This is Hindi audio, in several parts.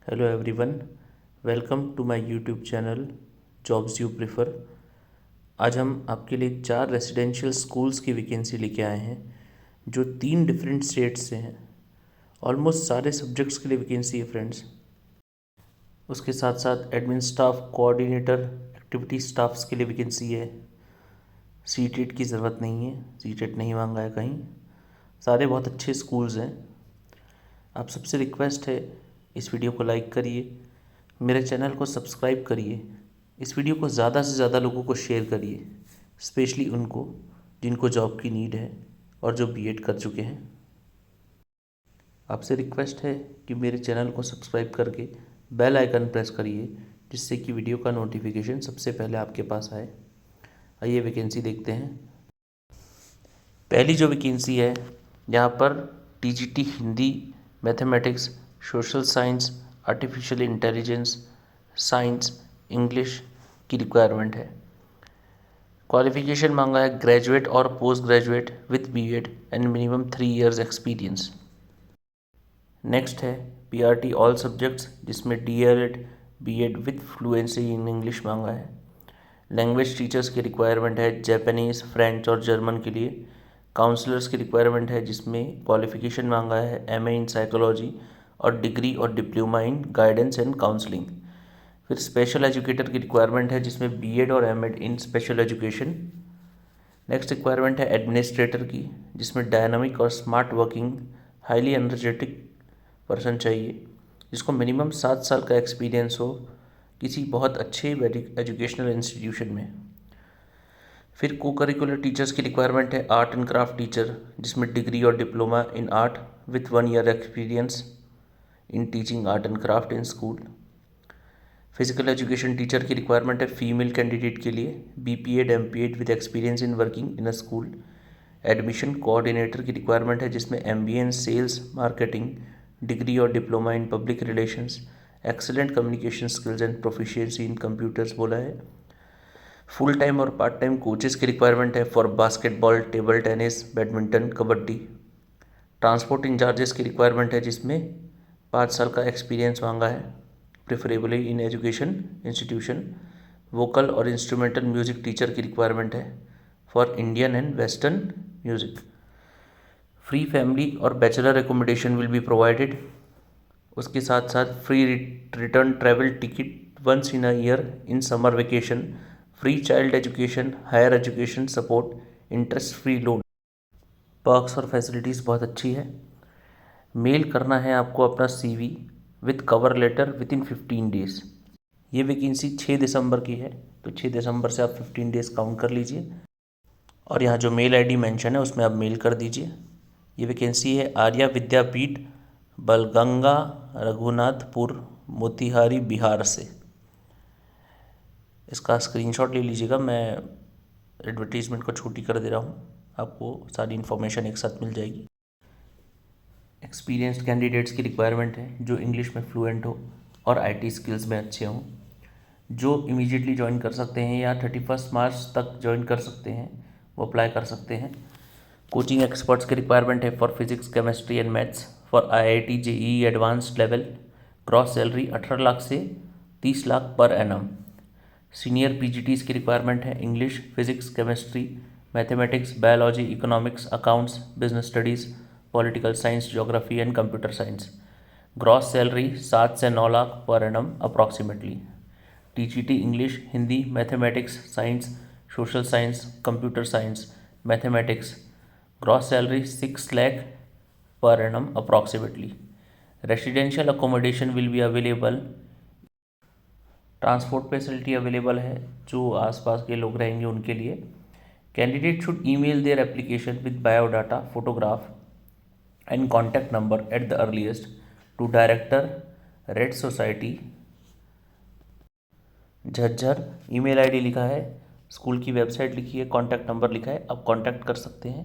Hello everyone, welcome to my YouTube channel jobs you prefer. आज हम आपके लिए 4 रेसिडेंशियल स्कूल्स की वैकेंसी लेके आए हैं जो 3 डिफरेंट स्टेट्स से हैं। ऑलमोस्ट सारे सब्जेक्ट्स के लिए वैकेंसी है फ्रेंड्स। उसके साथ साथ admin staff, coordinator, activity staffs के लिए वैकेंसी है। सी टेट की ज़रूरत नहीं है, सी टेट नहीं मांगा है कहीं। सारे बहुत अच्छे स्कूल्स हैं। आप सबसे रिक्वेस्ट है, इस वीडियो को लाइक करिए, मेरे चैनल को सब्सक्राइब करिए, इस वीडियो को ज़्यादा से ज़्यादा लोगों को शेयर करिए, स्पेशली उनको जिनको जॉब की नीड है और जो बीएड कर चुके हैं। आपसे रिक्वेस्ट है कि मेरे चैनल को सब्सक्राइब करके बेल आइकन प्रेस करिए, जिससे कि वीडियो का नोटिफिकेशन सबसे पहले आपके पास आए। आइए वैकेंसी देखते हैं। पहली जो वैकेंसी है, यहाँ पर TGT Hindi, mathematics, social science, artificial intelligence, science, English की रिक्वायरमेंट है। क्वालिफिकेशन मांगा है ग्रेजुएट और post graduate with BEd and minimum 3 years experience. Next है पीआरटी ऑल सब्जेक्ट्स, जिसमें DElEd, BEd with fluency in English मांगा है। लैंग्वेज टीचर्स की रिक्वायरमेंट है जापानीज़, फ्रेंच और जर्मन के लिए। काउंसलर्स की रिक्वायरमेंट है, जिसमें क्वालिफिकेशन मांगा है एमए इन साइकोलॉजी और डिग्री और diploma in guidance and counselling. फिर स्पेशल एजुकेटर की रिक्वायरमेंट है, जिसमें बीएड और एमएड इन स्पेशल एजुकेशन। नेक्स्ट रिक्वायरमेंट है एडमिनिस्ट्रेटर की, जिसमें डायनामिक और smart working highly energetic person चाहिए, जिसको मिनिमम 7 साल का एक्सपीरियंस हो किसी बहुत अच्छे एजुकेशनल इंस्टीट्यूशन में। फिर को करिकुलर टीचर्स की रिक्वायरमेंट है आर्ट एंड क्राफ्ट टीचर, जिसमें डिग्री और diploma in art with 1 year experience in teaching art and craft in school. Physical education teacher की रिक्वायरमेंट है फीमेल कैंडिडेट के लिए, BPEd MPEd with experience in working in a school. Admission coordinator की रिक्वायरमेंट है, जिसमें MBA in sales marketing, degree और diploma in public relations, excellent communication skills and proficiency in computers बोला है। फुल टाइम और पार्ट टाइम कोचेस की रिक्वायरमेंट है for basketball, table tennis, badminton, kabaddi. Transport incharges की रिक्वायरमेंट है, जिसमें 5 साल का एक्सपीरियंस मांगा है, preferably in education institution. Vocal और इंस्ट्रूमेंटल म्यूजिक टीचर की रिक्वायरमेंट है for Indian and western music. Free family और bachelor accommodation will be provided. उसके साथ साथ free return travel ticket once in a year in summer vacation, free child education, higher education support, interest free loan. Perks और फैसिलिटीज़ बहुत अच्छी है। मेल करना है आपको अपना CV with cover letter within 15 days. ये वैकेंसी 6 दिसंबर की है, तो 6 दिसंबर से आप 15 डेज़ काउंट कर लीजिए और यहाँ जो मेल आईडी मेंशन है उसमें आप मेल कर दीजिए। ये वैकेंसी है आर्या विद्यापीठ, बलगंगा, रघुनाथपुर, मोतिहारी, बिहार से। इसका स्क्रीनशॉट ले लीजिएगा, मैं एडवर्टीज़मेंट को छोटी कर दे रहा हूँ, आपको सारी इन्फॉर्मेशन एक साथ मिल जाएगी। एक्सपीरियंस्ड कैंडिडेट्स की रिक्वायरमेंट है जो इंग्लिश में फ्लुएंट हो और आईटी स्किल्स में अच्छे हों, जो इमीडिएटली ज्वाइन कर सकते हैं या 31 मार्च तक ज्वाइन कर सकते हैं, वो अप्लाई कर सकते हैं। कोचिंग एक्सपर्ट्स की रिक्वायरमेंट है for physics, chemistry and maths for IIT JEE advanced level. Cross salary 18 lakh से 30 लाख पर एनम। सीनियर पीजीटीज़ की रिक्वायरमेंट है English, physics, chemistry, mathematics, biology, economics, accounts, business studies, political science, geography and computer science. Gross salary 7 से 9 lakh per annum approximately. TGT English, Hindi, mathematics, science, social science, computer science, mathematics. Gross salary 6 lakh per annum approximately. Residential accommodation will be available. Transport facility available है जो आसपास के लोग रहेंगे उनके लिए। Candidate should email their application with biodata, photograph and contact number at the earliest to director, red society, Jhajjar. Email ID लिखा है, स्कूल की वेबसाइट लिखी है, कॉन्टैक्ट नंबर लिखा है, आप कॉन्टैक्ट कर सकते हैं।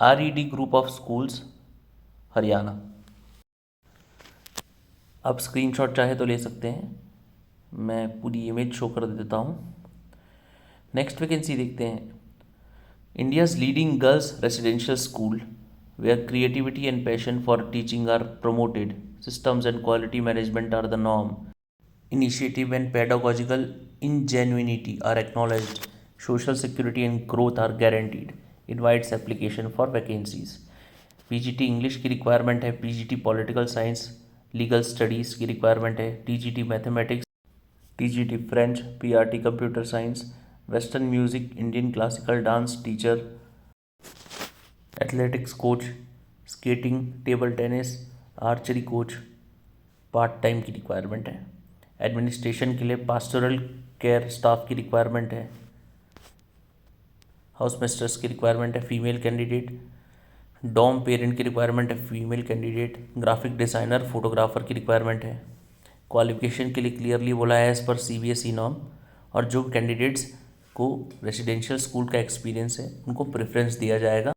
RED group of schools, Haryana. आप स्क्रीनशॉट चाहे तो ले सकते हैं, मैं पूरी इमेज शो कर देता हूँ। नेक्स्ट वैकेंसी देखते हैं। India's leading girls residential school where creativity and passion for teaching are promoted systems and quality management are the norm. Initiative and pedagogical ingenuity are acknowledged. Social security and growth are guaranteed. Invites application for vacancies. PGT English की रिक्वायरमेंट है, PGT political science legal studies की रिक्वायरमेंट है, TGT mathematics, TGT French, PRT computer science, western music, Indian classical dance teacher, athletics coach, skating, table tennis, archery coach part time की रिक्वायरमेंट है। एडमिनिस्ट्रेशन के लिए पास्टोरल केयर स्टाफ की रिक्वायरमेंट है। हाउस मिस्ट्रेस की रिक्वायरमेंट है, फीमेल कैंडिडेट। डॉम पेरेंट की रिक्वायरमेंट है, female candidate. Graphic designer, photographer की रिक्वायरमेंट है। क्वालिफिकेशन के लिए क्लियरली बोला है एज़ पर सीबीएसई नॉर्म, और जो कैंडिडेट्स को रेसिडेंशियल स्कूल का एक्सपीरियंस है उनको प्रेफरेंस दिया जाएगा।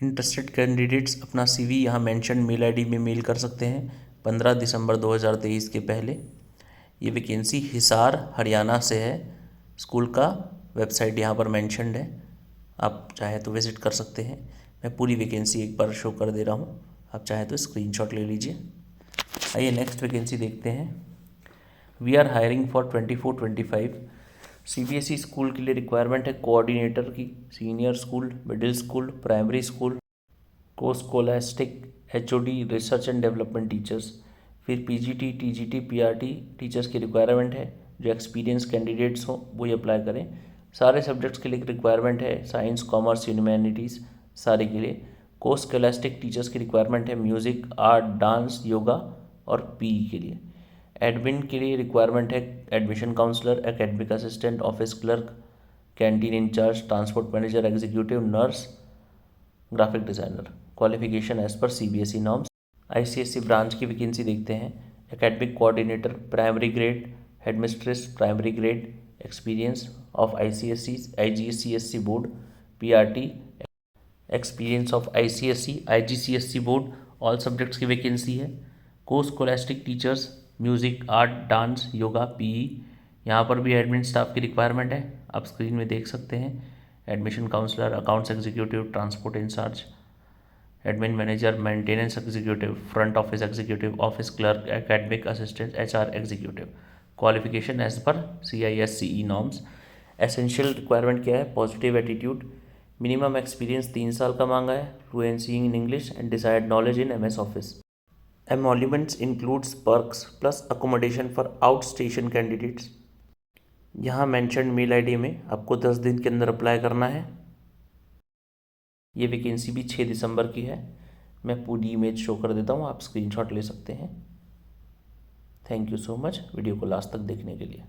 इंटरेस्टेड कैंडिडेट्स अपना सीवी यहाँ मेंशन मेल आईडी में मेल कर सकते हैं 15 दिसंबर 2023 के पहले। ये वैकेंसी हिसार हरियाणा से है। स्कूल का वेबसाइट यहाँ पर मेंशनड है, आप चाहे तो विज़िट कर सकते हैं। मैं पूरी वैकेंसी एक बार शो कर दे रहा हूँ, आप चाहे तो स्क्रीनशॉट ले लीजिए। आइए नेक्स्ट वैकेंसी देखते हैं। We are hiring for 24-25 CBSE school के लिए रिक्वायरमेंट है कोऑर्डिनेटर की, senior school, middle school, primary school, co scholastic, HOD, research and development teachers. फिर पीजीटी, टीजीटी, पीआरटी टीचर्स की रिक्वायरमेंट है। जो एक्सपीरियंस कैंडिडेट्स हों वो ही अप्लाई करें। सारे सब्जेक्ट्स के लिए रिक्वायरमेंट है, साइंस, कॉमर्स, ह्यूमैनिटीज़ सारे के लिए। को स्कोलास्टिक टीचर्स की रिक्वायरमेंट है, म्यूज़िक, आर्ट, डांस, योगा और पीई के लिए। एडमिन के लिए रिक्वायरमेंट है admission counsellor, academic assistant, office clerk, canteen incharge, transport manager, executive, nurse, graphic designer. Qualification as per CBSE norms. ICSE branch की वैकेंसी देखते हैं। Academic coordinator, primary grade, headmistress, primary grade, experience of ICSE, IGCSE board, PRT, experience of ICSE, IGCSE board, all subjects की वैकेंसी है। को scholastic teachers, music, art, dance, yoga, PE. यहाँ पर भी एडमिन स्टाफ की रिक्वायरमेंट है, आप स्क्रीन में देख सकते हैं। Admission counsellor, accounts executive, transport incharge, admin manager, maintenance executive, front office executive, office clerk, academic assistant, HR executive. Qualification as per CISCE norms. Essential requirement क्या है? पॉजिटिव एटीट्यूड, मिनिमम एक्सपीरियंस 3 साल का मांगा है, fluency in English and desired knowledge in MS office. Emoluments includes perks plus accommodation for out station candidates. यहाँ मेंशन मेल आईडी में आपको 10 दिन के अंदर अप्लाई करना है। ये वैकेंसी भी 6 दिसंबर की है। मैं पूरी इमेज शो कर देता हूँ, आप स्क्रीनशॉट ले सकते हैं। Thank you so much video को लास्ट तक देखने के लिए।